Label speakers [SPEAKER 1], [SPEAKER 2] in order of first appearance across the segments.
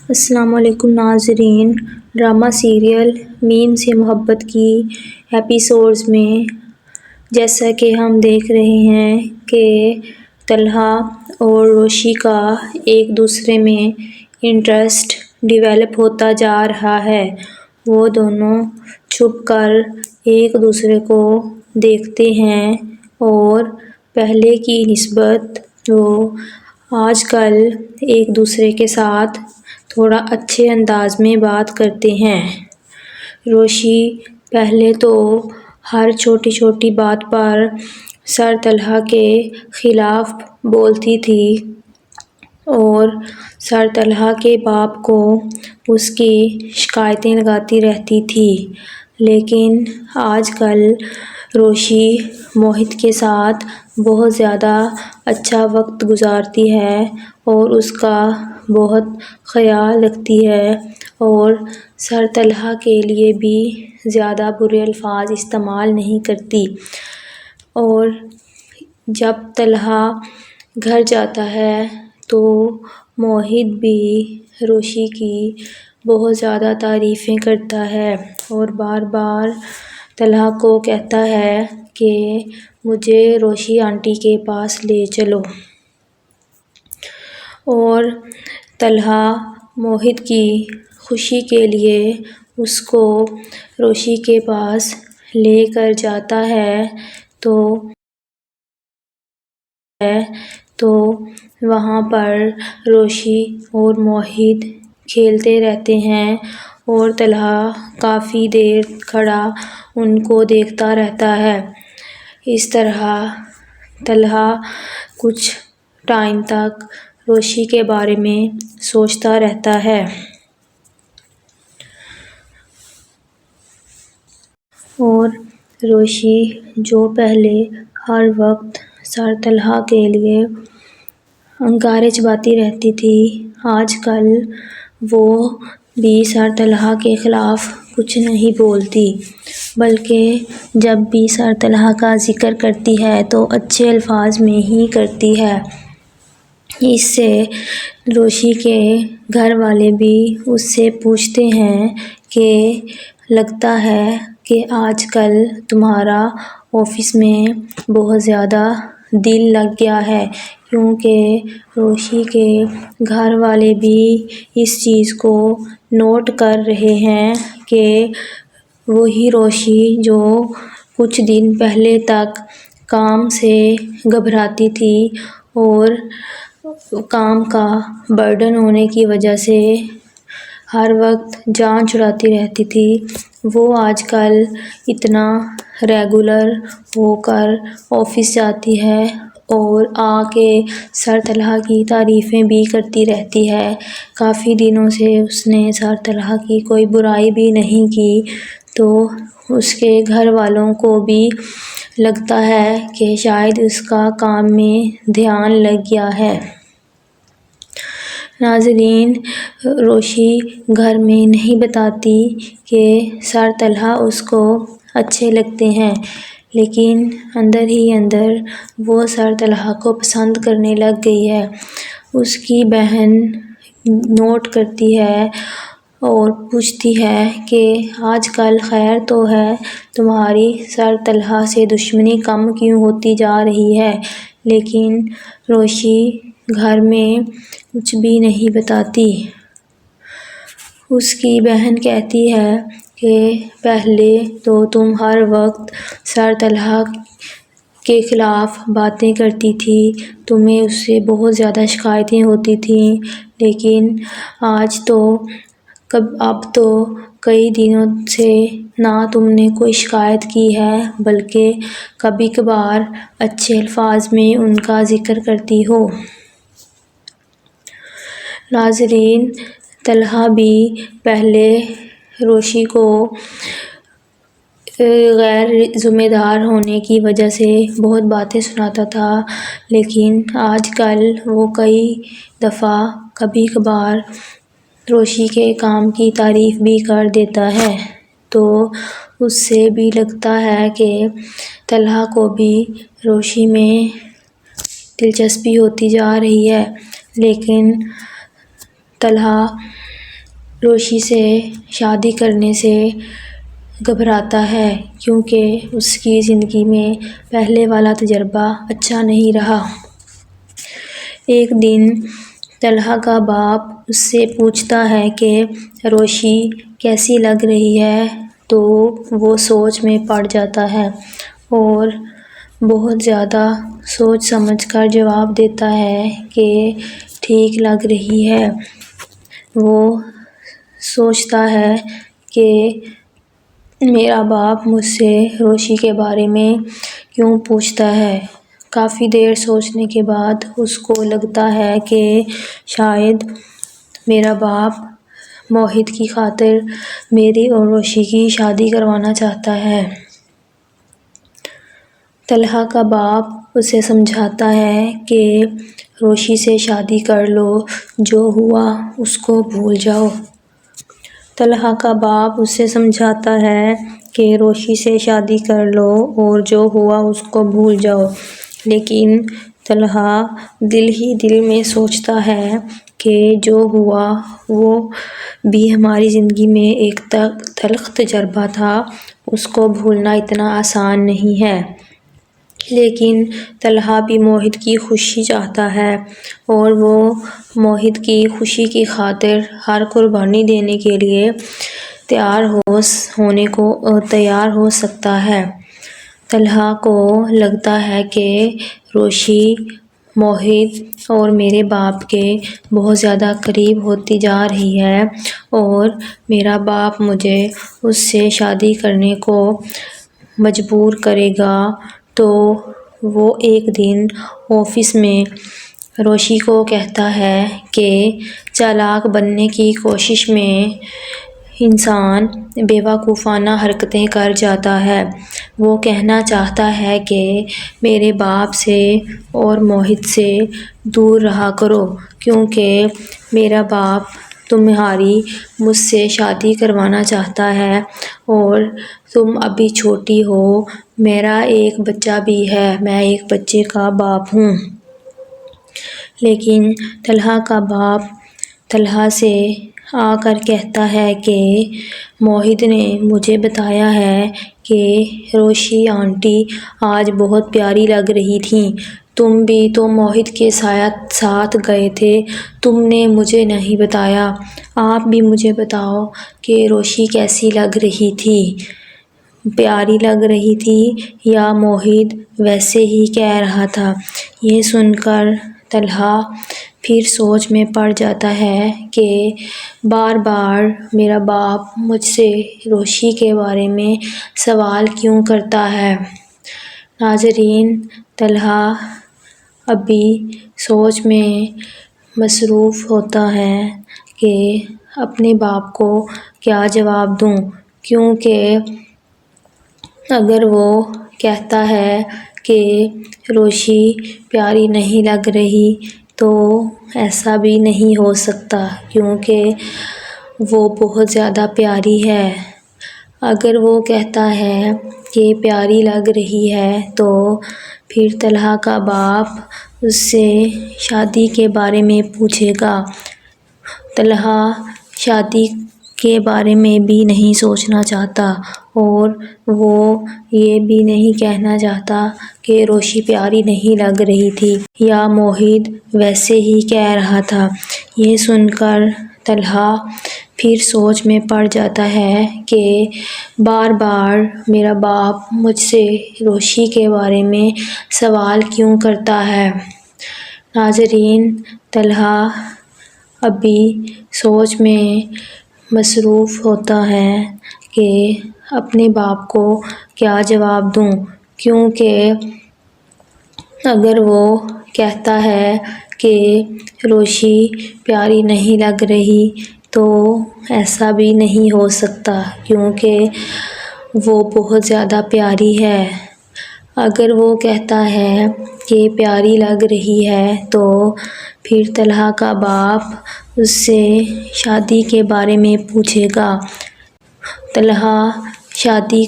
[SPEAKER 1] السلام علیکم ناظرین، ڈرامہ سیریل میم سے محبت کی ایپیسوڈز میں جیسا کہ ہم دیکھ رہے ہیں کہ طلحہ اور روشی کا ایک دوسرے میں انٹرسٹ ڈیولپ ہوتا جا رہا ہے۔ وہ دونوں چھپ کر ایک دوسرے کو دیکھتے ہیں اور پہلے کی نسبت وہ آج کل ایک دوسرے کے ساتھ تھوڑا اچھے انداز میں بات کرتے ہیں۔ روشی پہلے تو ہر چھوٹی چھوٹی بات پر سر طلحہ کے خلاف بولتی تھی اور سر طلحہ کے باپ کو اس کی شکایتیں لگاتی رہتی تھی، لیکن آج کل روشی موہت کے ساتھ بہت زیادہ اچھا وقت گزارتی ہے اور اس کا بہت خیال رکھتی ہے اور سر طلحہ کے لیے بھی زیادہ برے الفاظ استعمال نہیں کرتی۔ اور جب طلحہ گھر جاتا ہے تو موہت بھی روشی کی بہت زیادہ تعریفیں کرتا ہے اور بار بار طلحہ کو کہتا ہے کہ مجھے روشی آنٹی کے پاس لے چلو۔ اور طلحہ موہت کی خوشی کے لیے اس کو روشی کے پاس لے کر جاتا ہے تو وہاں پر روشی اور موہت کھیلتے رہتے ہیں اور طلحہ کافی دیر کھڑا ان کو دیکھتا رہتا ہے۔ اس طرح طلحہ کچھ ٹائم تک روشی کے بارے میں سوچتا رہتا ہے۔ اور روشی جو پہلے ہر وقت سر طلحہ کے لیے انگارے چباتی رہتی تھی، آج کل وہ بھی سر طلحہ کے خلاف کچھ نہیں بولتی، بلکہ جب بھی سر طلحہ کا ذکر کرتی ہے تو اچھے الفاظ میں ہی کرتی ہے۔ اس سے روشی کے گھر والے بھی اس سے پوچھتے ہیں کہ لگتا ہے کہ آج کل تمہارا آفس میں بہت زیادہ دل لگ گیا ہے، کیونکہ روشی کے گھر والے بھی اس چیز کو نوٹ کر رہے ہیں کہ وہی روشی جو کچھ دن پہلے تک کام سے گھبراتی تھی اور کام کا برڈن ہونے کی وجہ سے ہر وقت جان چھڑاتی رہتی تھی، وہ آج کل اتنا ریگولر ہو کر آفس جاتی ہے اور آ کے سر طلحہ کی تعریفیں بھی کرتی رہتی ہے۔ کافی دنوں سے اس نے سر طلحہ کی کوئی برائی بھی نہیں کی، تو اس کے گھر والوں کو بھی لگتا ہے کہ شاید اس کا کام میں دھیان لگ گیا ہے۔ ناظرین، روشی گھر میں نہیں بتاتی کہ سر طلحہ اس کو اچھے لگتے ہیں، لیکن اندر ہی اندر وہ سر طلحہ کو پسند کرنے لگ گئی ہے۔ اس کی بہن نوٹ کرتی ہے اور پوچھتی ہے کہ آج کل خیر تو ہے، تمہاری سر طلحہ سے دشمنی کم کیوں ہوتی جا رہی ہے؟ لیکن روشی گھر میں کچھ بھی نہیں بتاتی۔ اس کی بہن کہتی ہے کہ پہلے تو تم ہر وقت سر طلحہ کے خلاف باتیں کرتی تھی، تمہیں اس سے بہت زیادہ شکایتیں ہوتی تھیں، لیکن اب تو کئی دنوں سے نہ تم نے کوئی شکایت کی ہے، بلکہ کبھی کبھار اچھے الفاظ میں ان کا ذکر کرتی ہو۔ ناظرین، طلحہ بھی پہلے روشی کو غیر ذمہ دار ہونے کی وجہ سے بہت باتیں سناتا تھا، لیکن آج کل وہ کئی دفعہ کبھی کبھار روشی کے کام کی تعریف بھی کر دیتا ہے، تو اس سے بھی لگتا ہے کہ طلحہ کو بھی روشی میں دلچسپی ہوتی جا رہی ہے۔ لیکن طلحہ روشی سے شادی کرنے سے گھبراتا ہے کیونکہ اس کی زندگی میں پہلے والا تجربہ اچھا نہیں رہا۔ ایک دن طلحہ کا باپ اس سے پوچھتا ہے کہ روشی کیسی لگ رہی ہے، تو وہ سوچ میں پڑ جاتا ہے اور بہت زیادہ سوچ سمجھ کر جواب دیتا ہے کہ ٹھیک لگ رہی ہے۔ وہ سوچتا ہے کہ میرا باپ مجھ سے روشی کے بارے میں کیوں پوچھتا ہے۔ کافی دیر سوچنے کے بعد اس کو لگتا ہے کہ شاید میرا باپ موہت کی خاطر میری اور روشی کی شادی کروانا چاہتا ہے۔ طلحہ کا باپ اسے سمجھاتا ہے کہ روشی سے شادی کر لو، جو ہوا اس کو بھول جاؤ۔ طلحہ کا باپ اسے سمجھاتا ہے کہ روشی سے شادی کر لو اور جو ہوا اس کو بھول جاؤ، لیکن طلحہ دل ہی دل میں سوچتا ہے کہ جو ہوا وہ بھی ہماری زندگی میں ایک تلخ تجربہ تھا، اس کو بھولنا اتنا آسان نہیں ہے۔ لیکن طلحہ بھی موہت کی خوشی چاہتا ہے اور وہ موہت کی خوشی کی خاطر ہر قربانی دینے کے لیے تیار ہو سکتا ہے۔ طلحہ کو لگتا ہے کہ روشی موہت اور میرے باپ کے بہت زیادہ قریب ہوتی جا رہی ہے اور میرا باپ مجھے اس سے شادی کرنے کو مجبور کرے گا، تو وہ ایک دن آفس میں روشی کو کہتا ہے کہ چالاک بننے کی کوشش میں انسان بیوقوفانہ حرکتیں کر جاتا ہے۔ وہ کہنا چاہتا ہے کہ میرے باپ سے اور موہت سے دور رہا کرو کیونکہ میرا باپ تمہاری مجھ سے شادی کروانا چاہتا ہے اور تم ابھی چھوٹی ہو، میرا ایک بچہ بھی ہے، میں ایک بچے کا باپ ہوں۔ لیکن طلحہ کا باپ طلحہ سے آ کر کہتا ہے کہ موہت نے مجھے بتایا ہے کہ روشی آنٹی آج بہت پیاری لگ رہی تھیں، تم بھی تو موہت کے ساتھ گئے تھے، تم نے مجھے نہیں بتایا، آپ بھی مجھے بتاؤ کہ روشی کیسی لگ رہی تھی، پیاری لگ رہی تھی یا موہت ویسے ہی کہہ رہا تھا۔ یہ سن کر طلحہ پھر سوچ میں پڑ جاتا ہے کہ بار بار میرا باپ مجھ سے روشی کے بارے میں سوال کیوں کرتا ہے۔ ناظرین، طلحہ ابھی سوچ میں مصروف ہوتا ہے کہ اپنے باپ کو کیا جواب دوں، کیونکہ اگر وہ کہتا ہے کہ روشی پیاری نہیں لگ رہی تو ایسا بھی نہیں ہو سکتا کیونکہ وہ بہت زیادہ پیاری ہے۔ اگر وہ کہتا ہے کہ پیاری لگ رہی ہے تو پھر طلحہ کا باپ اس سے شادی کے بارے میں پوچھے گا۔ طلحہ شادی کے بارے میں بھی نہیں سوچنا چاہتا اور وہ یہ بھی نہیں کہنا چاہتا کہ روشی پیاری نہیں لگ رہی تھی یا موہت ویسے ہی کہہ رہا تھا۔ یہ سن کر طلحہ پھر سوچ میں پڑ جاتا ہے کہ بار بار میرا باپ مجھ سے روشی کے بارے میں سوال کیوں کرتا ہے۔ ناظرین، طلحہ ابھی سوچ میں مصروف ہوتا ہے کہ اپنے باپ کو کیا جواب دوں، کیونکہ اگر وہ کہتا ہے کہ روشی پیاری نہیں لگ رہی تو ایسا بھی نہیں ہو سکتا کیونکہ وہ بہت زیادہ پیاری ہے۔ اگر وہ کہتا ہے کہ پیاری لگ رہی ہے تو پھر طلحہ کا باپ اس سے شادی کے بارے میں پوچھے گا۔ طلحہ شادی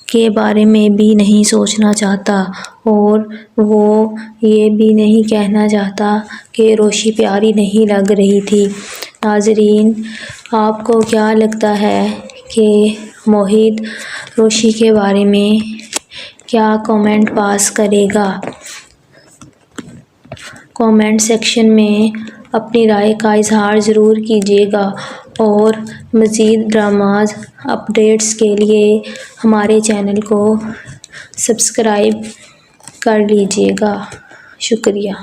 [SPEAKER 1] کے بارے میں بھی نہیں سوچنا چاہتا اور وہ یہ بھی نہیں کہنا چاہتا کہ روشی پیاری نہیں لگ رہی تھی۔ ناظرین، آپ کو کیا لگتا ہے کہ موہت روشی کے بارے میں کیا کامنٹ پاس کرے گا؟ کامنٹ سیکشن میں اپنی رائے کا اظہار ضرور کیجیے گا اور مزید ڈراماز اپڈیٹس کے لیے ہمارے چینل کو سبسکرائب کر لیجیے گا۔ شکریہ۔